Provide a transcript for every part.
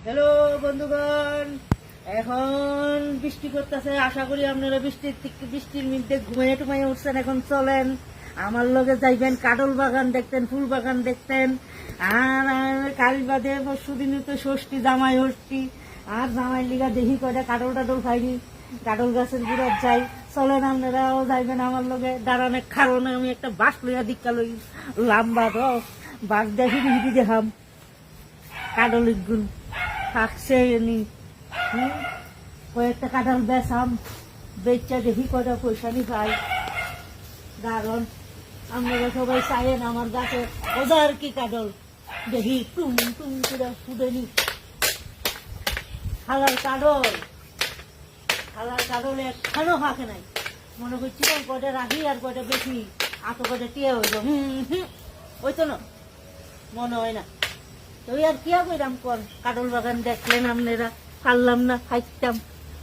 Hello বন্ধুগণ, এখন বৃষ্টি করতেছে। আশা করি আপনারা বৃষ্টির মধ্যে ঘুমাইয়া টুমাইয়া উঠছেন। এখন চলেন আমার লগে যাইবেন, কাটল বাগান দেখতেন, ফুল বাগান দেখতেন। আর কাল বাদে পরশুদিন তো ষষ্ঠী, জামাই ষষ্ঠী। আর জামাই লিগা দেখি কয়টা কাটল টাটল খাইনি, কাটল গাছের গুড়ার যাই। চলেন আপনারাও যাইবেন আমার লগে। দাঁড়ানোর কারণে আমি একটা বাস লইয়া দীক্ষা লই, লাম্বা তো বাস দেখি হিটি দেখাম কাটলের গুণ থাকছে নি। কয়েকটা কাঁঠাল বেচাম, বেচা দেখি কয়টা পয়সা নি পাই। কারণ আপনারা সবাই চাইেন আমার গাছে ওজার কি কাঁঠাল দেখি টুম টুম করে ফুটেনি। হালার কাঁঠাল একখানো ফাঁকে নাই। মনে করছিলাম কয়টা রাখি আর কয়টা বেশি এত কয়টা টিয়া হইব। ওই তো না, মনে হয় না। তো আর কি কইরাম কর, কাঁঠাল বাগান দেখলেন আপনারা, পারলাম না,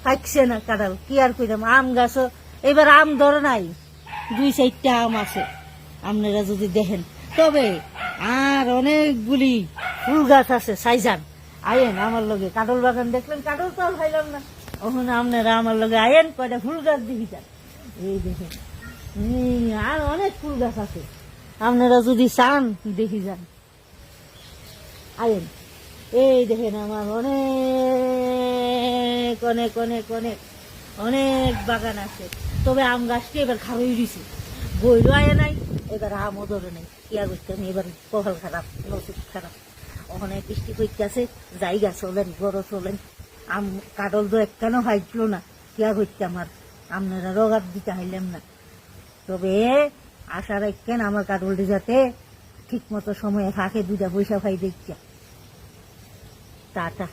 খাইছে না কাঁঠাল, কি আর কইরাম। আম গাছও এবার আম ধরে নাই, 2-4টা আম আছে আপনারা যদি দেখেন। তবে আর অনেকগুলি ফুল গাছ আছে, সাইজান। আয়েন আমার লগে, কাঁঠাল বাগান দেখলেন, কাঁঠাল তো আর খাইলাম না। ওখানে আপনারা আমার লগে আয়েন, কয়টা ফুল গাছ দেখি যান। এই দেখেন, আর অনেক ফুল গাছ আছে, আপনারা যদি চান দেখি যান। আয়েন, এই দেখেন আমার অনেক অনেক অনেক অনেক অনেক বাগান আছে। তবে আম গাছটি এবার খারাপ দিছে, বইলও আয় নাই, এবার আমও ধরে নেই। কিয়া করতাম, এবার কপাল খারাপ, নসিব খারাপ। ওখানে বৃষ্টি করতেছে, জায়গা চলেন, বড় চলেন। আম কাটল তো একখানো হাইটলো না, কিয়া করতাম। আর আপনারা রোগার দিতে হাইলাম না। তবে আশা রাখেন আমার কাটলটি যাতে ঠিক মতো সময়ে ফাঁকে 2টা পয়সা পাই দেখছে। টাটা।